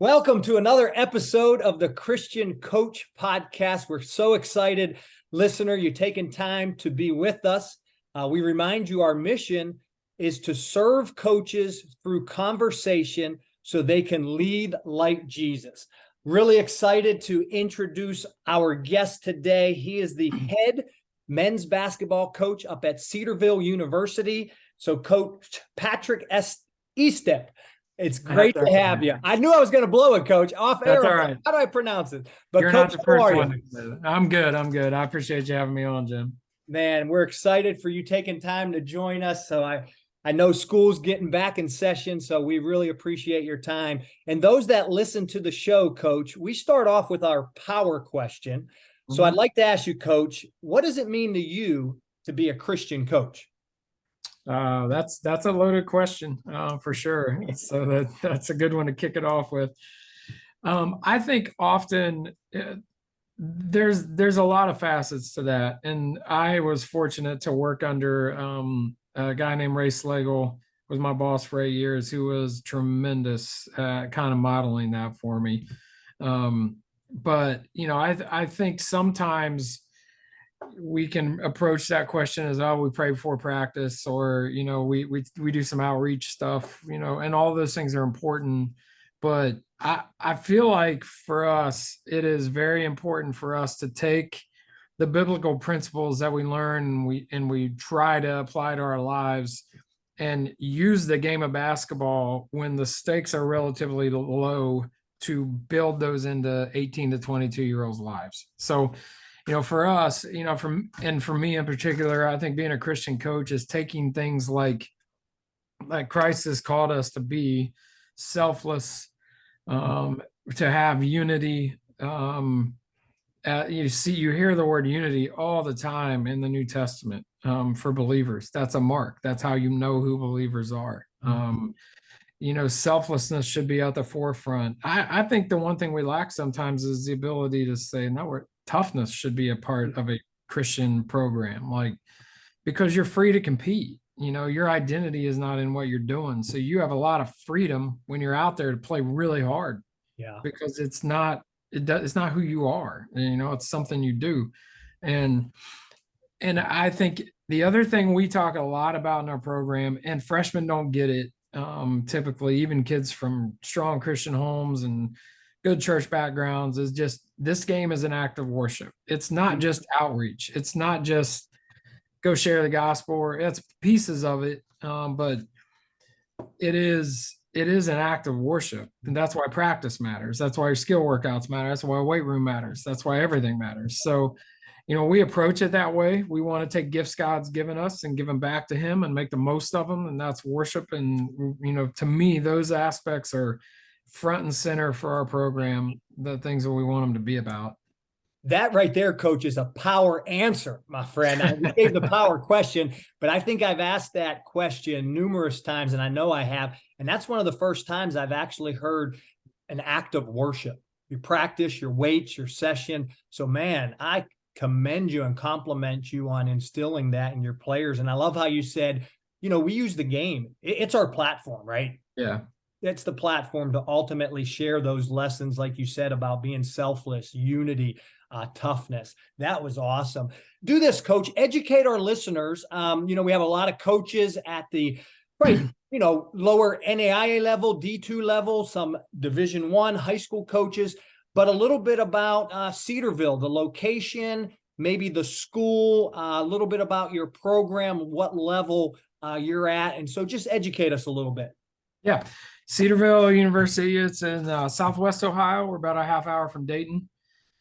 Welcome to another episode of the Christian Coach Podcast. We're so excited, listener, you're taking time to be with us. We remind you our mission is to serve coaches through conversation so they can lead like Jesus. Really excited to introduce our guest today. He is the head men's basketball coach up at Cedarville University. So Coach Patrick Estepp. It's great to have you. I knew I was going to blow it, Coach. Off air. That's all right. How do I pronounce it? But You're Coach, not the first how are one. you? I'm good. I appreciate you having me on, Jim. Man, we're excited for you taking time to join us. So I know school's getting back in session, so we really appreciate your time. And those that listen to the show, Coach, we start off with our power question. So I'd like to ask you, Coach, what does it mean to you to be a Christian coach? That's a loaded question for sure. So that's a good one to kick it off with. I think often there's a lot of facets to that, and I was fortunate to work under a guy named Ray Slagle, was my boss for 8 years, who was tremendous kind of modeling that for me. But I think sometimes we can approach that question as, oh, we pray before practice, or we do some outreach stuff, and all those things are important. But I feel like for us, it is very important for us to take the biblical principles that we learn and we try to apply to our lives and use the game of basketball when the stakes are relatively low to build those into 18 to 22-year-olds' lives. So for us, for me in particular, I think being a Christian coach is taking things like Christ has called us to be selfless, to have unity. You hear the word unity all the time in the New Testament for believers. That's a mark. That's how you know who believers are. Selflessness should be at the forefront. I think the one thing we lack sometimes is the ability to say, no, toughness should be a part of a Christian program, because you're free to compete. Your identity is not in what you're doing. So you have a lot of freedom when you're out there to play really hard. Yeah. Because it's not who you are. It's something you do. And I think the other thing we talk a lot about in our program, and freshmen don't get it, typically, even kids from strong Christian homes and good church backgrounds, is just, this game is an act of worship. It's not just outreach. It's not just go share the gospel, or it's pieces of it. But it is an act of worship. And that's why practice matters. That's why your skill workouts matter. That's why weight room matters. That's why everything matters. So, we approach it that way. We want to take gifts God's given us and give them back to him and make the most of them. And that's worship. And, to me, those aspects are front and center for our program, the things that we want them to be about. That right there, Coach, is a power answer, my friend. I gave the power question, but I think I've asked that question numerous times, and I know I have. And that's one of the first times I've actually heard an act of worship. You practice your weights, your session. So, man, I commend you and compliment you on instilling that in your players. And I love how you said, we use the game. It's our platform, right? Yeah. It's the platform to ultimately share those lessons, like you said, about being selfless, unity, toughness. That was awesome. Do this, Coach. Educate our listeners. We have a lot of coaches at the lower NAIA level, D2 level, some Division I high school coaches, but a little bit about Cedarville, the location, maybe the school, a little bit about your program, what level you're at. And so just educate us a little bit. Yeah. Cedarville University, it's in Southwest Ohio. We're about a half hour from Dayton.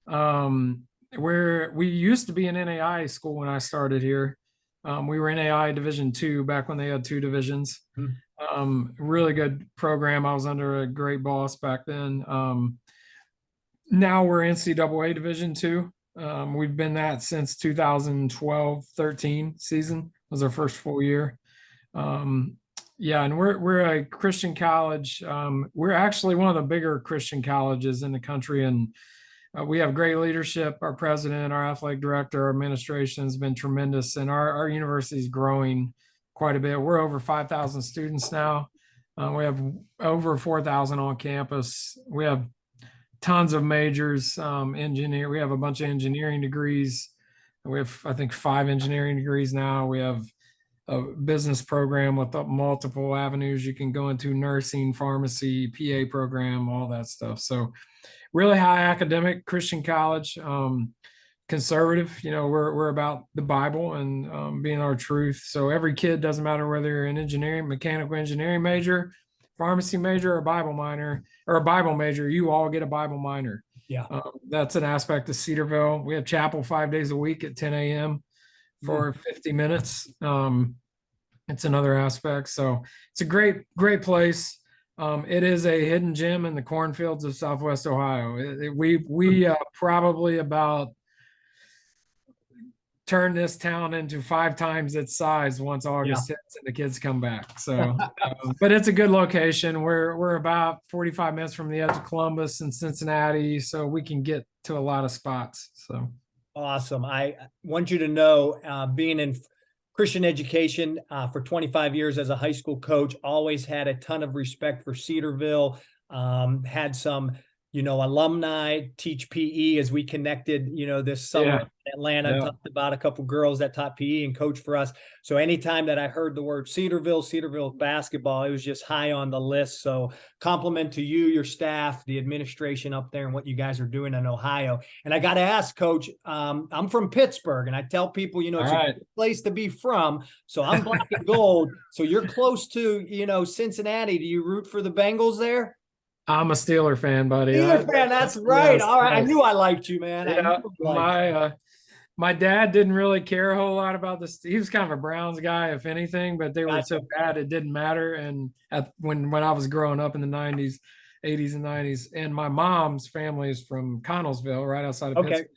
We used to be an NAIA school when I started here. We were NAIA Division II back when they had two divisions. Really good program. I was under a great boss back then. Now we're NCAA Division II. We've been that since 2012-13 season was our first full year. And we're a Christian college. We're actually one of the bigger Christian colleges in the country, and we have great leadership. Our president, our athletic director, our administration has been tremendous, and our university is growing quite a bit. We're over 5,000 students now. We have over 4,000 on campus. We have tons of majors. We have a bunch of engineering degrees. We have, I think, 5 engineering degrees now. We have a business program with multiple avenues you can go into: nursing, pharmacy, PA program, all that stuff. So really high academic Christian college, conservative. We're about the Bible and being our truth. So every kid, doesn't matter whether you're an engineering, mechanical engineering major, pharmacy major, or Bible minor, or a Bible major, you all get a Bible minor. Yeah. That's an aspect of Cedarville. We have chapel 5 days a week at 10 a.m. for 50 minutes. It's another aspect. So it's a great place. It is a hidden gem in the cornfields of Southwest Ohio. We probably about turn this town into 5 times its size once August hits and the kids come back. So, but it's a good location. We're about 45 minutes from the edge of Columbus and Cincinnati, so we can get to a lot of spots. So awesome. I want you to know, being in Christian education for 25 years as a high school coach, always had a ton of respect for Cedarville. Had some, alumni teach PE as we connected, this summer in Atlanta. Talked about a couple girls that taught PE and coached for us. So anytime that I heard the word Cedarville basketball, it was just high on the list. So compliment to you, your staff, the administration up there, and what you guys are doing in Ohio. And I got to ask, Coach, I'm from Pittsburgh, and I tell people, it's a good place to be from. So I'm black and gold. So you're close to, Cincinnati. Do you root for the Bengals there? I'm a Steeler fan, buddy. Steeler fan, that's right. Yes, all right, I knew I liked you, man. Yeah, my dad didn't really care a whole lot about this. He was kind of a Browns guy, if anything, but they were so bad it didn't matter. And when I was growing up in the 80s and 90s, and my mom's family is from Connellsville, right outside of Pittsburgh.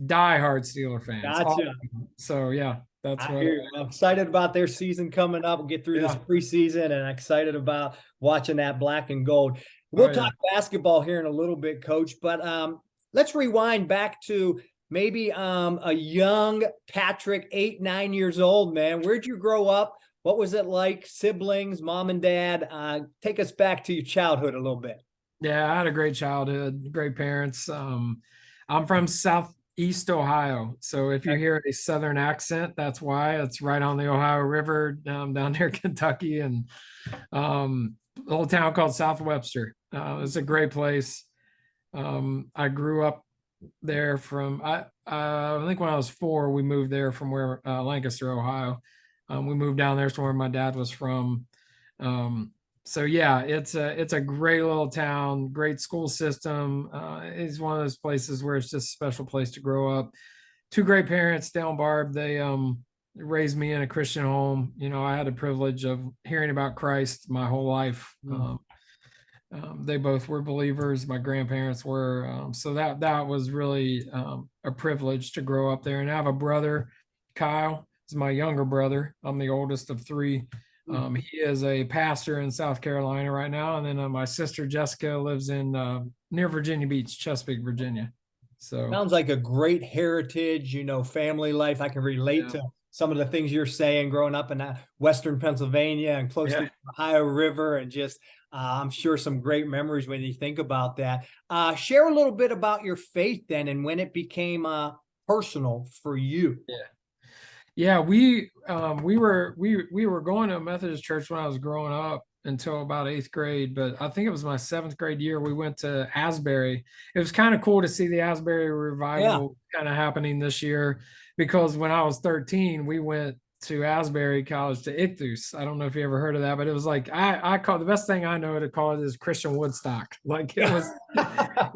Diehard Steeler fans. Gotcha. So yeah, that's what I'm excited about their season coming up. We'll get through this preseason, and I'm excited about watching that black and gold. We'll talk basketball here in a little bit, Coach, but let's rewind back to maybe a young Patrick, 8, 9 years old, man. Where'd you grow up? What was it like? Siblings, mom and dad? Take us back to your childhood a little bit. Yeah, I had a great childhood, great parents. I'm from Southeast Ohio. So if you hear a Southern accent, that's why. It's right on the Ohio River, down near Kentucky, and a little town called South Webster. It's a great place. I grew up there I think when I was 4, we moved there from Lancaster, Ohio. We moved down there to where my dad was from. So yeah, it's a great little town, great school system. It's one of those places where it's just a special place to grow up. 2 great parents, Dale and Barb. They raised me in a Christian home. I had the privilege of hearing about Christ my whole life. They both were believers. My grandparents were. So that was really a privilege to grow up there. And I have a brother, Kyle, is my younger brother. I'm the oldest of 3. He is a pastor in South Carolina right now. And then my sister, Jessica, lives in near Virginia Beach, Chesapeake, Virginia. So sounds like a great heritage, family life. I can relate to some of the things you're saying growing up in Western Pennsylvania and close to the Ohio River, and just I'm sure some great memories when you think about that. Share a little bit about your faith then, and when it became personal for you. Yeah, we were going to a Methodist church when I was growing up until about 8th grade, but I think it was my 7th grade year we went to Asbury. It was kind of cool to see the Asbury revival kind of happening this year, because when I was 13, we went to Asbury College to Ichthus. I don't know if you ever heard of that, but it was like I call the best thing I know to call it is Christian Woodstock. Like it was,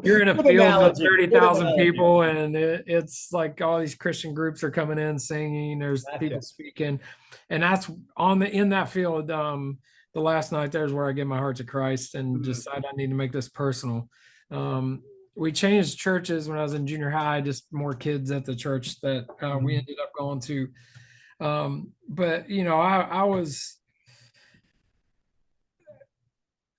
you're in a field with 30,000 people, and it's like all these Christian groups are coming in singing. There's people speaking, and that's in that field. The last night there's where I give my heart to Christ and decide I need to make this personal. We changed churches when I was in junior high, just more kids at the church that we ended up going to. But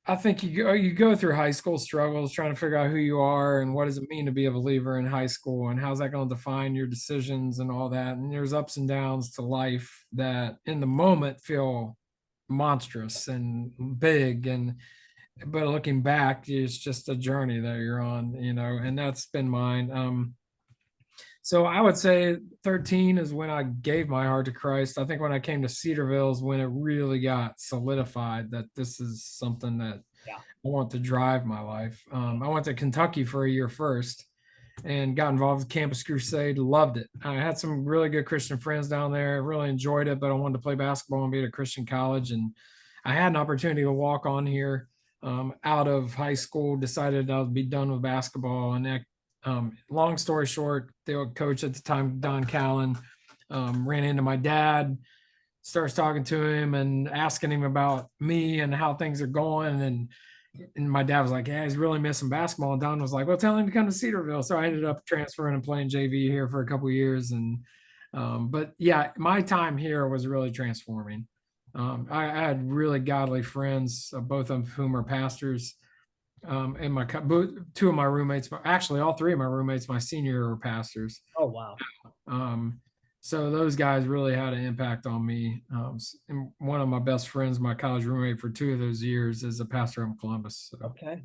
I think you go through high school struggles trying to figure out who you are and what does it mean to be a believer in high school, and how's that going to define your decisions and all that. And there's ups and downs to life that in the moment feel monstrous and big, but looking back, it's just a journey that you're on, and that's been mine. So I would say 13 is when I gave my heart to Christ. I think when I came to Cedarville is when it really got solidified that this is something that Yeah. I want to drive my life. I went to Kentucky for a year first and got involved with Campus Crusade. Loved it. I had some really good Christian friends down there. Really enjoyed it, but I wanted to play basketball and be at a Christian college. And I had an opportunity to walk on here out of high school, decided I would be done with basketball. And long story short, the coach at the time, Don Callan, ran into my dad, starts talking to him and asking him about me and how things are going. And my dad was like, yeah, he's really missing basketball. And Don was like, well, tell him to come to Cedarville. So I ended up transferring and playing JV here for a couple of years. But yeah, my time here was really transforming. I had really godly friends, both of whom are pastors. And two of my roommates, actually all three of my roommates, my senior year were pastors. Oh, wow. So those guys really had an impact on me. And one of my best friends, my college roommate for 2 of those years, is a pastor in Columbus. So. Okay.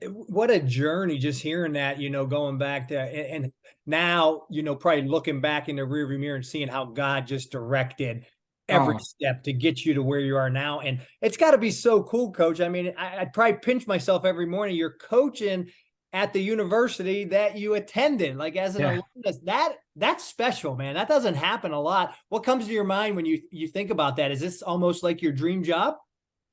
What a journey, just hearing that, going back to, and now, probably looking back in the rearview mirror and seeing how God just directed every step to get you to where you are now. And it's got to be so cool, Coach. I mean, I'd probably pinch myself every morning. You're coaching at the university that you attended, like as an alumnus. That's special, man. That doesn't happen a lot. What comes to your mind when you think about that? Is this almost like your dream job?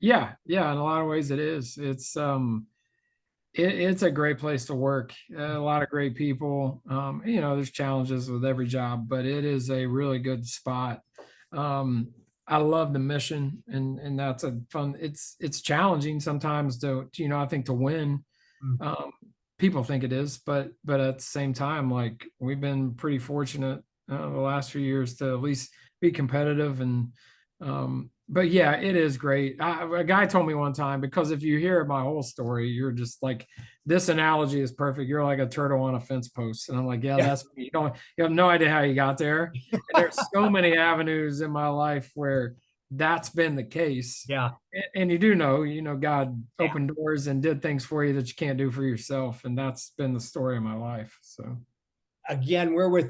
Yeah. In a lot of ways it is. It's a great place to work. A lot of great people. There's challenges with every job, but it is a really good spot. I love the mission, and that's a fun. It's challenging sometimes I think to win. People think it is, but at the same time, like we've been pretty fortunate the last few years to at least be competitive. But yeah, it is great. A guy told me one time, because if you hear my whole story, you're just like, this analogy is perfect. You're like a turtle on a fence post. And I'm like, yeah. That's me. You have no idea how you got there. And there's so many avenues in my life where that's been the case. Yeah. And you do know, God opened doors and did things for you that you can't do for yourself. And that's been the story of my life. So again, we're with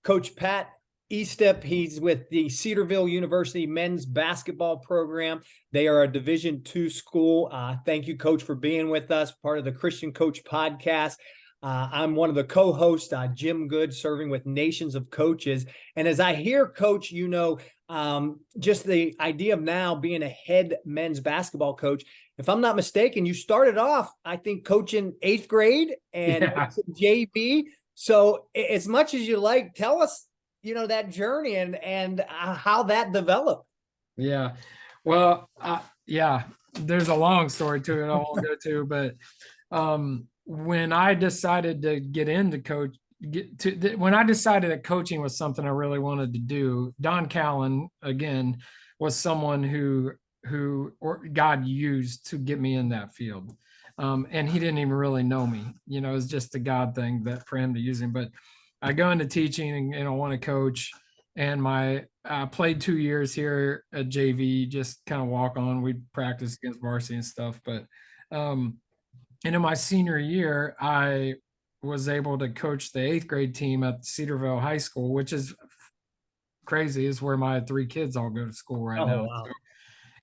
Coach Pat Estepp. He's with the Cedarville University men's basketball program. They are a Division II school. Thank you, Coach, for being with us, part of the Christian Coach podcast. I'm one of the co-hosts, Jim Good, serving with Nations of Coaches. And as I hear, Coach, just the idea of now being a head men's basketball coach, if I'm not mistaken, you started off, I think, coaching 8th grade and JV. So as much as you like, tell us, that journey and how that developed. Yeah. Well, there's a long story to it I won't go to, but when I decided to get into when I decided that coaching was something I really wanted to do, Don Callan, again, was someone who God used to get me in that field. And he didn't even really know me, it was just a God thing that for him to use him. But I go into teaching and I want to coach, and I played 2 years here at JV, just kind of walk on. We practice against varsity and stuff, but and in my senior year, I was able to coach the 8th grade team at Cedarville High School, which is crazy. Is where my 3 kids all go to school right now. Wow. So,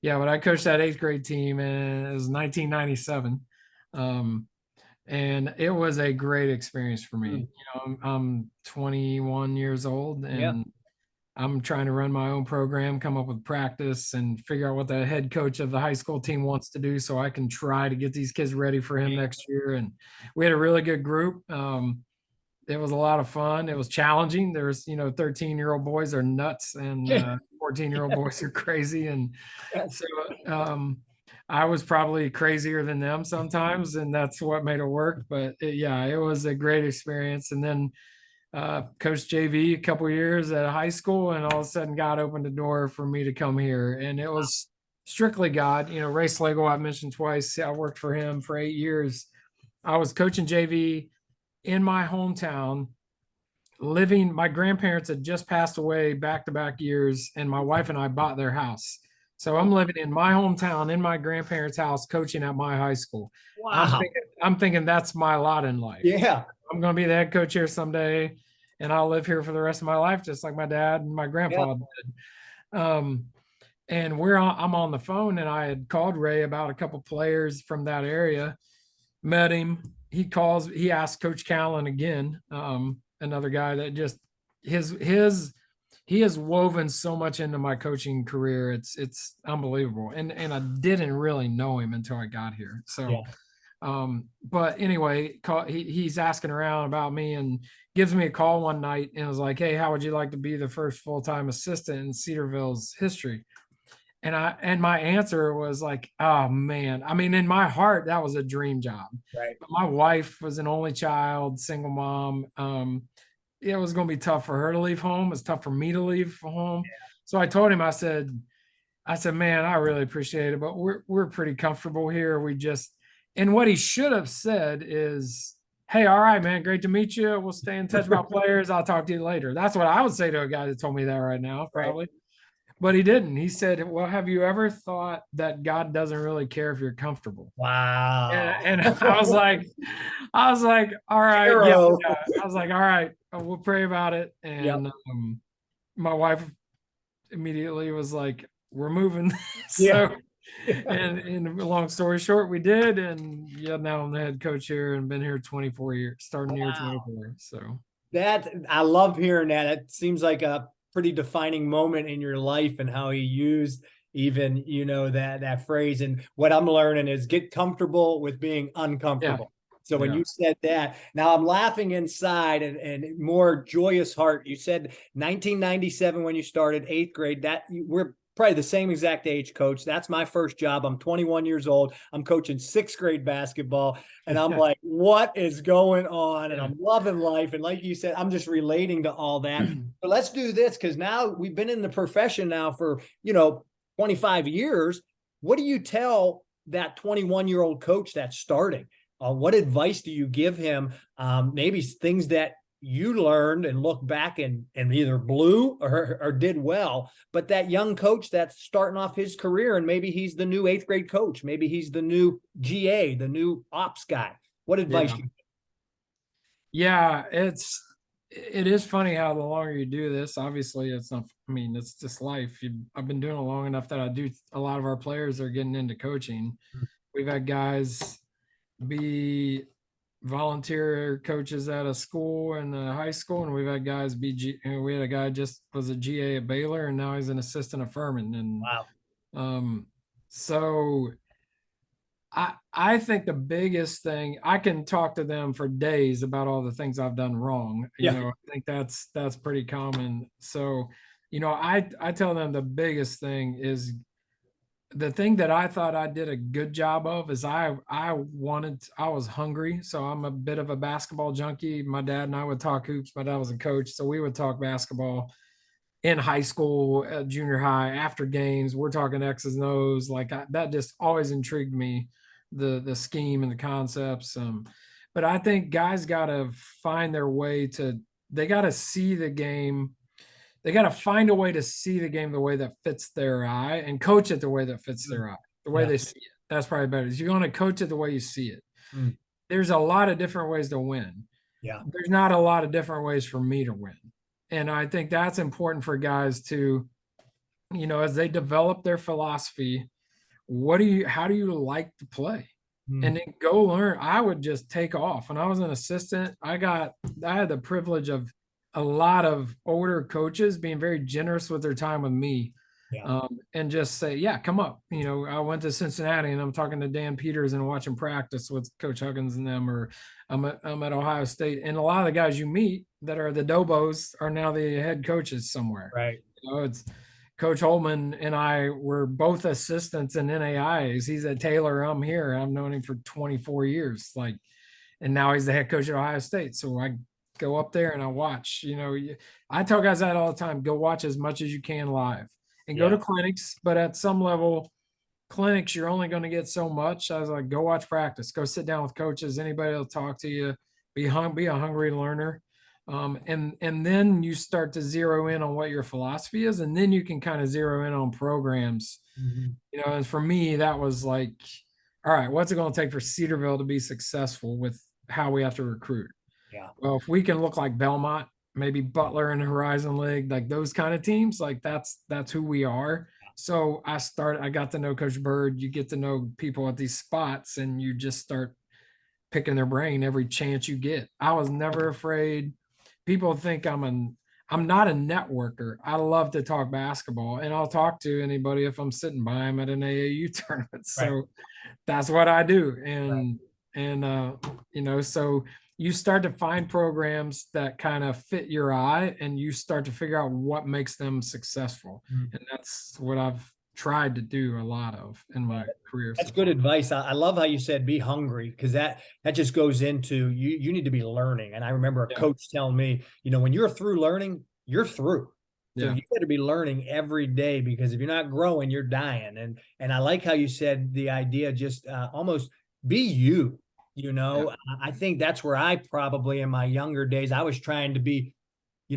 yeah, but I coached that 8th grade team, and it was 1997. And it was a great experience for me. I'm 21 years old, and I'm trying to run my own program, come up with practice, and figure out what the head coach of the high school team wants to do so I can try to get these kids ready for him next year. And we had a really good group. It was a lot of fun. It was challenging. There's, 13-year-old boys are nuts, and 14-year-old boys are crazy. And so I was probably crazier than them sometimes, and that's what made it work. But it was a great experience. And then coached JV a couple years at a high school, and all of a sudden God opened the door for me to come here. And it was strictly God. Ray Slagle, I mentioned twice. I worked for him for 8 years. I was coaching JV in my hometown, my grandparents had just passed away back-to-back years, and my wife and I bought their house. So I'm living in my hometown, in my grandparents' house, coaching at my high school. Wow. I'm thinking that's my lot in life. Yeah. I'm going to be the head coach here someday, and I'll live here for the rest of my life, just like my dad and my Yeah. grandpa did. And I'm on the phone, and I had called Ray about a couple players from that area, met him. He asked Coach Callan again, another guy that just he has woven so much into my coaching career. It's unbelievable. And I didn't really know him until I got here. So, Yeah. but anyway, he's asking around about me and gives me a call one night and was like, "Hey, how would you like to be the first full-time assistant in Cedarville's history?" And my answer was like, "Oh man." I mean, in my heart, that was a dream job. Right. But my wife was an only child, single mom. It was going to be tough for her to leave home. It's tough for me to leave home. So I told him, I said, "Man, I really appreciate it, but we're pretty comfortable here. We just," and what he should have said is, "Hey, all right, man, great to meet you. We'll stay in touch about players. I'll talk to you later." That's what I would say to a guy that told me that right now, Right. probably. But he didn't. He said, "Well, have you ever thought that God doesn't really care if you're comfortable?" Wow. And I was like, all right, yeah, Hero. yeah. I was like, all right, we'll pray about it. Yep. And my wife immediately was like, "We're moving." Yeah. So, and long story short, we did. And yeah, now I'm the head coach here and been here 24 years, starting year Wow. 24. So That I love hearing that. It seems like a pretty defining moment in your life and how he used even, that phrase. And what I'm learning is get comfortable with being yeah, uncomfortable. So when yeah. you said that, now I'm laughing inside and more joyous heart. You said 1997 when you started eighth grade. That we're probably the same exact age, coach. That's my first job. I'm 21 years old. I'm coaching sixth grade basketball. And I'm like, what is going on? And Yeah. I'm loving life. And like you said, I'm just relating to all that. But let's do this because now we've been in the profession now for, 25 years. What do you tell that 21-year-old coach that's starting? What advice do you give him? Maybe things that you learned and look back and either blew or did well, but that young coach that's starting off his career and maybe he's the new eighth grade coach, maybe he's the new GA, the new ops guy. What advice? Yeah, it is funny how the longer you do this, obviously it's not, I mean, it's just life. I've been doing it long enough that a lot of our players are getting into coaching. We've had guys be volunteer coaches at a school and a high school, and we've had guys we had a guy just was a GA at Baylor, and now he's an assistant at Furman. And Wow. so I think the biggest thing, I can talk to them for days about all the things I've done wrong. Yeah. I think that's pretty common. So, I tell them the biggest thing is the thing that I thought I did a good job of is I was hungry. So I'm a bit of a basketball junkie. My dad and I would talk hoops. My dad was a coach, so we would talk basketball in high school, junior high, after games. We're talking X's and O's. That just always intrigued me, the scheme and the concepts. But I think guys got to find their way to. They got to see the game. They got to find a way to see the game the way that fits their eye and coach it the way that fits their eye, the way they see it. That's probably better. You're going to coach it the way you see it. There's a lot of different ways to win. Yeah. There's not a lot of different ways for me to win. And I think that's important for guys to, as they develop their philosophy, how do you like to play? And then go learn. I would just take off. When I was an assistant, I had the privilege of a lot of older coaches being very generous with their time with me. And just say, yeah, come up. I went to Cincinnati and I'm talking to Dan Peters and watching practice with Coach Huggins and them, or I'm at Ohio State. And a lot of the guys you meet that are the Dobos are now the head coaches somewhere. Right. It's Coach Holman and I were both assistants in NAIAs. He's at Taylor. I'm here. I've known him for 24 years. And now he's the head coach at Ohio State. So I go up there and I watch. I tell guys that all the time. Go watch as much as you can live and go to clinics. But at some level, clinics, you're only going to get so much. I was like, go watch practice. Go sit down with coaches. Anybody will talk to you. Be a hungry learner. And then you start to zero in on what your philosophy is, and then you can kind of zero in on programs. Mhm. And for me, that was like, all right, what's it going to take for Cedarville to be successful with how we have to recruit? Yeah. Well, if we can look like Belmont, maybe Butler in the Horizon League, like those kind of teams, like that's who we are. So I got to know Coach Bird. You get to know people at these spots, and you just start picking their brain every chance you get. I was never afraid. People think I'm not a networker. I love to talk basketball, and I'll talk to anybody if I'm sitting by them at an AAU tournament. Right. So that's what I do. Right. And so you start to find programs that kind of fit your eye, and you start to figure out what makes them successful. Mhm. And that's what I've tried to do a lot of in my career. That's So good far. advice. I love how you said be hungry, because that just goes into you need to be learning. And I remember a Yeah. coach telling me, when you're through learning, you're through. So Yeah. you got to be learning every day, because if you're not growing, you're dying. And I like how you said the idea, just almost be you. Yeah. I think that's where I probably in my younger days, I was trying to be,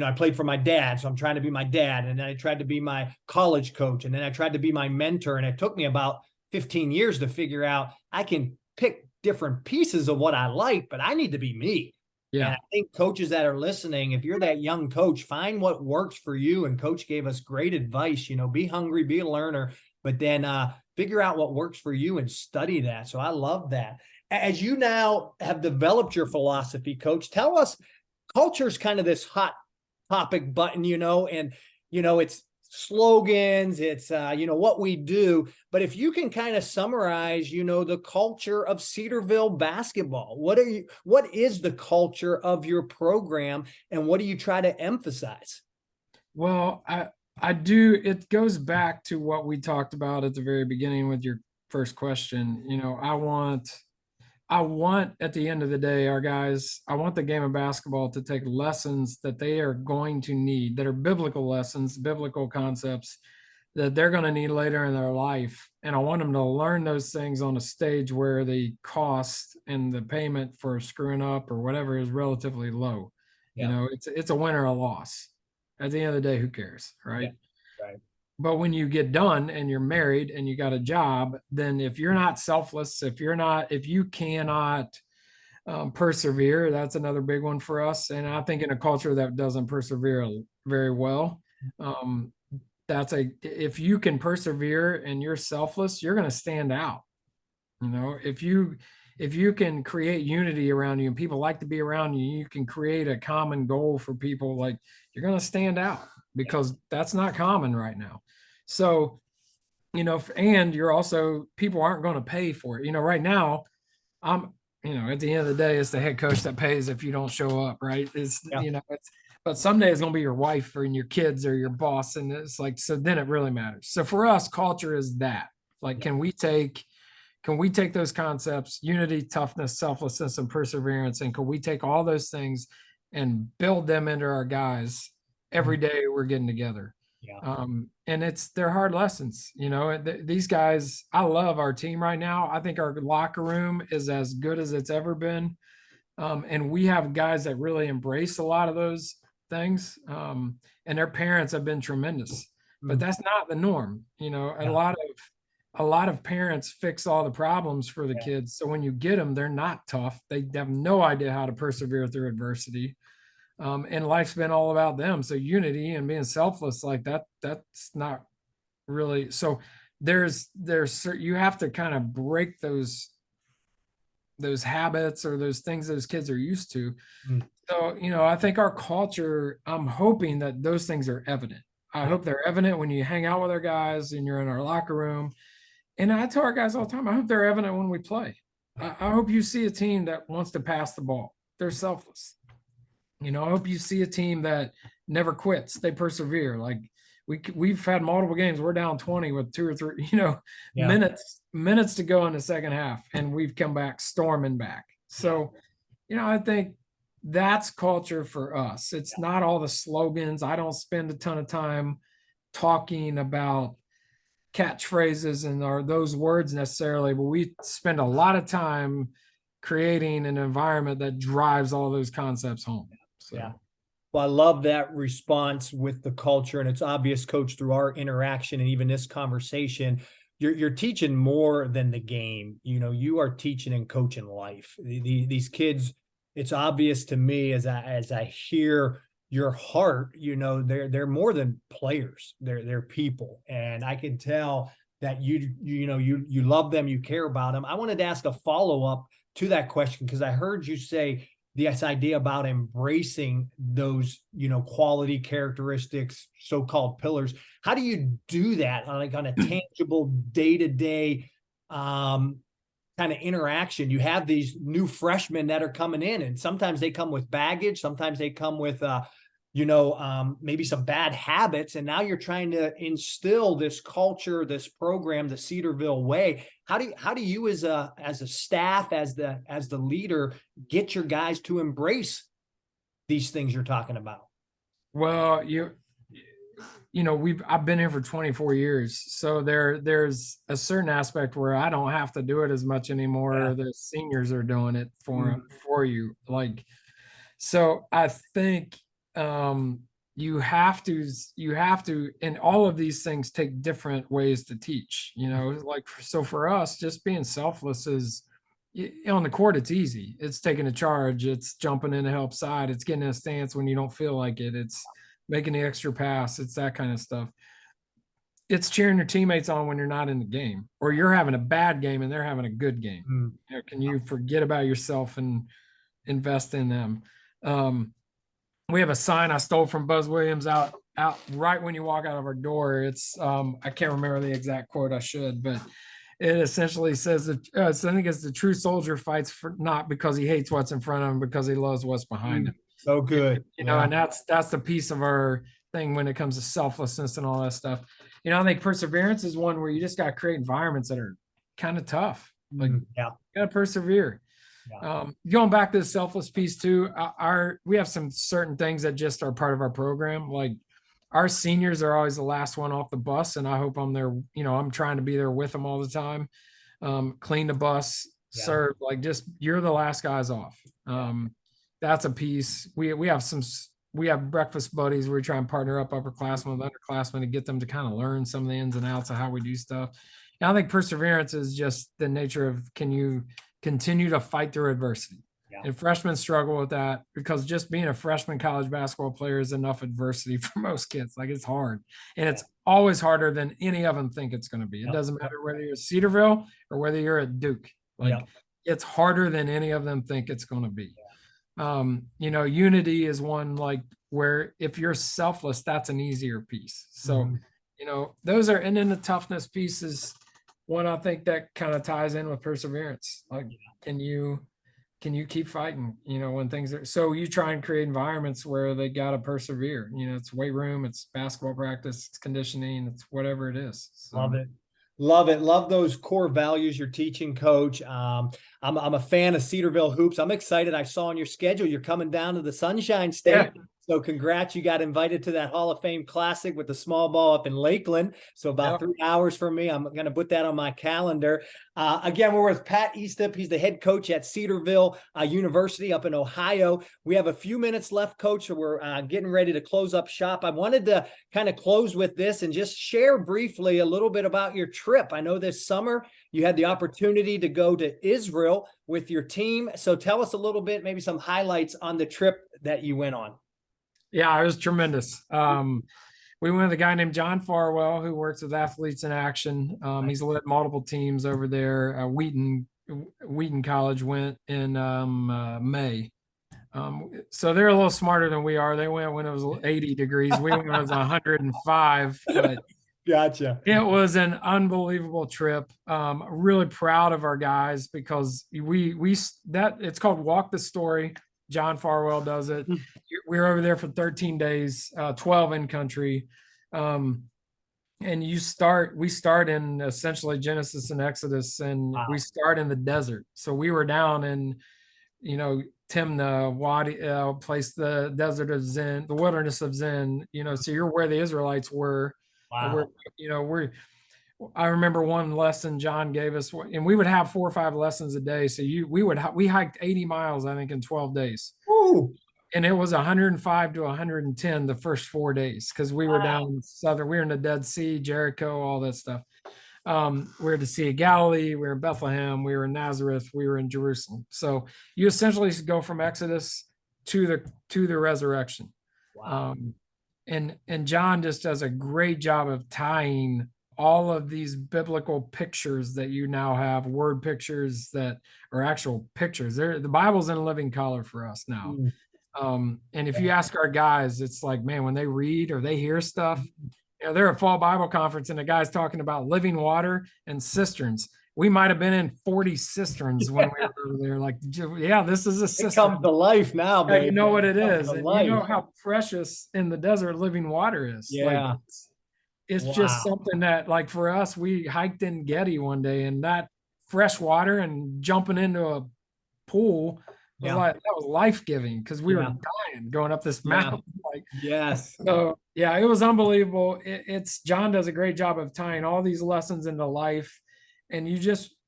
I played for my dad, so I'm trying to be my dad. And then I tried to be my college coach. And then I tried to be my mentor. And it took me about 15 years to figure out I can pick different pieces of what I like, but I need to be me. And Yeah. I think coaches that are listening, if you're that young coach, find what works for you. And coach gave us great advice, be hungry, be a learner, but then figure out what works for you and study that. So I love that. As you now have developed your philosophy, coach, tell us, culture's kind of this hot topic button, and it's slogans, it's what we do. But if you can kind of summarize, the culture of Cedarville basketball, what is the culture of your program, and what do you try to emphasize? Well, I do. It goes back to what we talked about at the very beginning with your first question. I want at the end of the day, our guys, I want the game of basketball to take lessons that they are going to need, that are biblical lessons, biblical concepts that they're going to need later in their life. And I want them to learn those things on a stage where the cost and the payment for screwing up or whatever is relatively low. Yeah. It's a win or a loss. At the end of the day, who cares, Yeah. right? Right. But when you get done and you're married and you got a job, then if you're not selfless, if you cannot persevere, that's another big one for us. And I think in a culture that doesn't persevere very well, um, if you can persevere and you're selfless, you're going to stand out. If you can create unity around you and people like to be around you, you can create a common goal for people, like you're going to stand out, because that's not common right now. So, and you're also, people aren't going to pay for it. Right now, I'm, at the end of the day, it's the head coach that pays if you don't show up, right? Yeah. But someday it's going to be your wife or your kids or your boss. And it's like, so then it really matters. So for us, culture is that, like, can we take those concepts, unity, toughness, selflessness, and perseverance, and can we take all those things and build them into our guys every day we're getting together? Yeah. And they're hard lessons. These guys, I love our team right now. I think our locker room is as good as it's ever been. And we have guys that really embrace a lot of those things. And their parents have been tremendous, but that's not the norm. A lot of parents fix all the problems for the kids. So when you get them, they're not tough. They have no idea how to persevere through adversity. And life's been all about them. So unity and being selfless like that's not really, so you have to kind of break those habits or those things those kids are used to. So, I think our culture, I'm hoping that those things are evident. I hope they're evident when you hang out with our guys and you're in our locker room. And I tell our guys all the time, I hope they're evident when we play. I hope you see a team that wants to pass the ball. They're selfless. I hope you see a team that never quits. They persevere. Like we've had multiple games. We're down 20 with 2 or 3, minutes to go in the second half, and we've come back storming back. So, I think that's culture for us. It's not all the slogans. I don't spend a ton of time talking about catchphrases or those words necessarily, but we spend a lot of time creating an environment that drives all those concepts home. So. Yeah. Well, I love that response with the culture, and it's obvious, Coach, through our interaction and even this conversation, you're teaching more than the game. You know, you are teaching and coaching life. These kids, it's obvious to me as I hear your heart. You know, they're more than players. They're people, and I can tell that you love them, you care about them. I wanted to ask a follow up to that question because I heard you say this idea about embracing those, quality characteristics, so-called pillars. How do you do that on a tangible day-to-day kind of interaction? You have these new freshmen that are coming in, and sometimes they come with baggage. Sometimes they come with, maybe some bad habits. And now you're trying to instill this culture, this program, the Cedarville way. How do you as a staff, as the leader, get your guys to embrace these things you're talking about? Well, I've been here for 24 years. So there's a certain aspect where I don't have to do it as much anymore. Yeah. The seniors are doing it for you. Like, so I think you have to, and all of these things take different ways to teach, like, so for us, just being selfless is on the court. It's easy. It's taking a charge. It's jumping in to help side. It's getting in a stance when you don't feel like it. It's making the extra pass. It's that kind of stuff. It's cheering your teammates on when you're not in the game, or you're having a bad game and they're having a good game. Can you forget about yourself and invest in them? We have a sign I stole from Buzz Williams out right when you walk out of our door. It's I can't remember the exact quote. I should, but it essentially says that I think it's the true soldier fights for not because he hates what's in front of him, because he loves what's behind him. So good. And that's the piece of our thing when it comes to selflessness and all that stuff. I think perseverance is one where you just got to create environments that are kind of tough. Like, you got to persevere. Yeah. Going back to the selfless piece too, we have some certain things that just are part of our program. Like, our seniors are always the last one off the bus, and I hope I'm there. I'm trying to be there with them all the time. Clean the bus, serve, like, just, you're the last guys off. That's a piece. We have breakfast buddies where we try and partner up upperclassmen with underclassmen to get them to kind of learn some of the ins and outs of how we do stuff. And I think perseverance is just the nature of, can you continue to fight through adversity? And freshmen struggle with that, because just being a freshman college basketball player is enough adversity for most kids. Like, it's hard, and it's always harder than any of them think it's going to be. It doesn't matter whether you're at Cedarville or whether you're at Duke. Like, it's harder than any of them think it's going to be. Unity is one, like, where if you're selfless, that's an easier piece. So, those are, and then the toughness piece is one I think that kind of ties in with perseverance. Like, can you keep fighting, when things are, so you try and create environments where they got to persevere. It's weight room, it's basketball practice, it's conditioning, it's whatever it is. So. Love it. Love it. Love those core values you're teaching, Coach. I'm a fan of Cedarville hoops. I'm excited. I saw on your schedule you're coming down to the Sunshine State. Yeah. So congrats. You got invited to that Hall of Fame Classic with the small ball up in Lakeland. So about 3 hours from me. I'm going to put that on my calendar. Again, we're with Pat Estepp. He's the head coach at Cedarville University up in Ohio. We have a few minutes left, Coach, so we're getting ready to close up shop. I wanted to kind of close with this and just share briefly a little bit about your trip. I know this summer you had the opportunity to go to Israel with your team. So tell us a little bit, maybe some highlights on the trip that you went on. Yeah, it was tremendous. We went with a guy named John Farwell, who works with Athletes in Action. He's led multiple teams over there. Wheaton College went in May. So they're a little smarter than we are. They went when it was 80 degrees. We went when it was 105. But gotcha. It was an unbelievable trip. Really proud of our guys, because it's called Walk the Story. John Farwell does it. We were over there for 13 days, 12 in country. And we start in essentially Genesis and Exodus, and we start in the desert. So we were down in, Timnah, Wadi, place, the desert of Zin, the wilderness of Zin, so you're where the Israelites were. Wow. I remember one lesson John gave us, and we would have 4 or 5 lessons a day. So we hiked 80 miles, I think, in 12 days. Ooh. And it was 105 to 110 the first 4 days because we were down in we were in the Dead Sea, Jericho, all that stuff. We were at the Sea of Galilee, we were in Bethlehem, we were in Nazareth, we were in Jerusalem. So you essentially go from Exodus to the resurrection. Wow. And John just does a great job of tying all of these biblical pictures that you now have, word pictures that are actual pictures. The Bible's in a living color for us now. And if you ask our guys, it's like, man, when they read or they hear stuff, they're at Fall Bible Conference and the guy's talking about living water and cisterns. We might have been in 40 cisterns when we were over there. Like, yeah, this is a cistern. It comes to life now, baby. You know what it is. And you know how precious in the desert living water is. Yeah. Like, it's just something that, like, for us, we hiked in Getty one day, and that fresh water and jumping into a pool was like, that was life-giving because we were dying going up this mountain. Like, yes. So yeah, it was unbelievable. It's John does a great job of tying all these lessons into life. And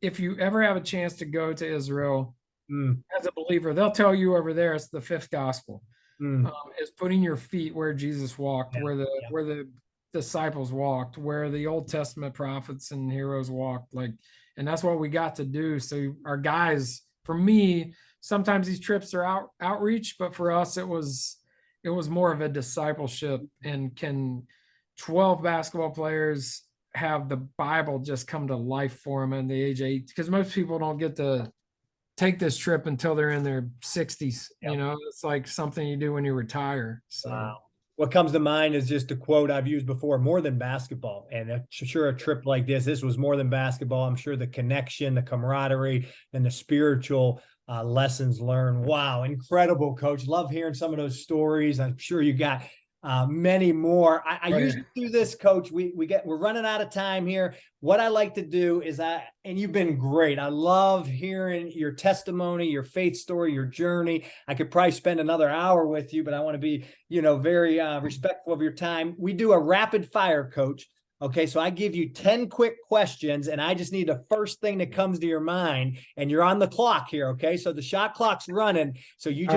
if you ever have a chance to go to Israel as a believer, they'll tell you over there it's the fifth gospel. Is putting your feet where Jesus walked, where the disciples walked, where the Old Testament prophets and heroes walked. Like, and that's what we got to do. So our guys, for me, sometimes these trips are outreach, but for us, it was more of a discipleship. And can 12 basketball players have the Bible just come to life for them at the age of 8? Because most people don't get to take this trip until they're in their 60s. It's like something you do when you retire. So wow. What comes to mind is just a quote I've used before: more than basketball. And sure, a trip like this was more than basketball. I'm sure the connection, the camaraderie, and the spiritual lessons learned. Wow, incredible, Coach. Love hearing some of those stories. I'm sure you got many more. I usually do this, Coach. We're running out of time here. What I like to do is and you've been great. I love hearing your testimony, your faith story, your journey. I could probably spend another hour with you, but I want to be, very respectful of your time. We do a rapid fire, Coach. Okay, so I give you 10 quick questions, and I just need the first thing that comes to your mind, and you're on the clock here, okay? So the shot clock's running, so you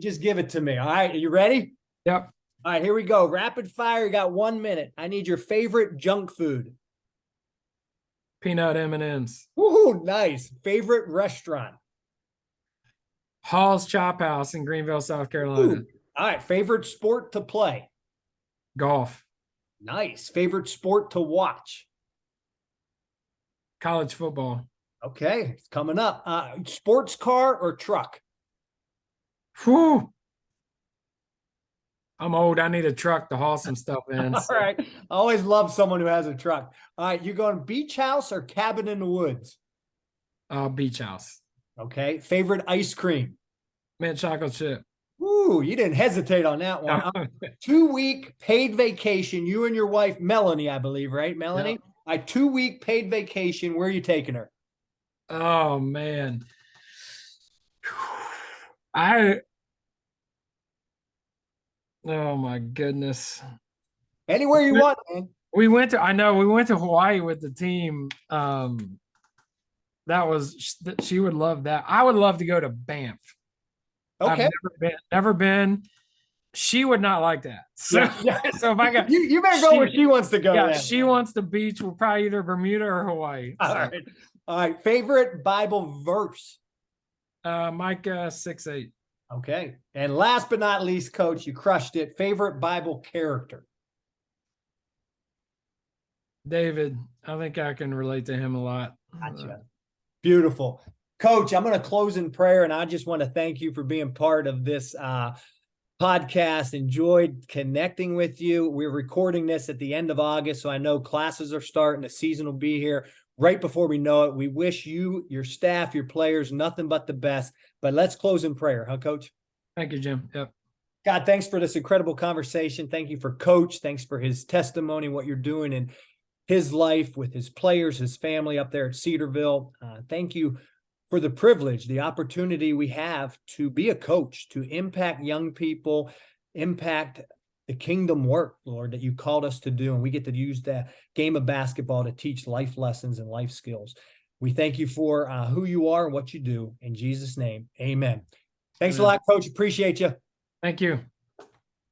just give it to me, all right? Are you ready? Yep. All right, here we go. Rapid fire, you got 1 minute. I need your favorite junk food. Peanut M&Ms. Woohoo, nice. Favorite restaurant? Hall's Chop House in Greenville, South Carolina. Ooh. All right, favorite sport to play? Golf. Nice. Favorite sport to watch? College football. Okay, it's coming up. Sports car or truck? Whew. I'm old. I need a truck to haul some stuff in. All right. I always love someone who has a truck. All right, you going beach house or cabin in the woods? Beach house. Okay. Favorite ice cream? Mint chocolate chip. Ooh, you didn't hesitate on that one. 2-week paid vacation. You and your wife, Melanie, I believe, right? Melanie? Yeah. A 2-week paid vacation. Where are you taking her? Oh, man. Oh, my goodness. Anywhere you want, man. We went to Hawaii with the team. She would love that. I would love to go to Banff. Okay. I've never been. She would not like that. So, so if I got you better go where she wants to go. Yeah, she wants the beach. We're probably either Bermuda or Hawaii. All right. Favorite Bible verse? Micah 6:8. Okay. And last but not least, Coach, you crushed it. Favorite Bible character? David. I think I can relate to him a lot. Gotcha. Beautiful. Coach, I'm going to close in prayer, and I just want to thank you for being part of this podcast. Enjoyed connecting with you. We're recording this at the end of August, so I know classes are starting. The season will be here right before we know it. We wish you, your staff, your players, nothing but the best. But let's close in prayer, huh, Coach? Thank you, Jim. Yep. God, thanks for this incredible conversation. Thank you for Coach. Thanks for his testimony, what you're doing in his life with his players, his family up there at Cedarville. Thank you for the privilege, the opportunity we have to be a coach, to impact young people, impact the kingdom work, Lord, that you called us to do. And we get to use the game of basketball to teach life lessons and life skills. We thank you for who you are and what you do. In Jesus' name, amen. Thanks a lot, Coach. Appreciate you. Thank you.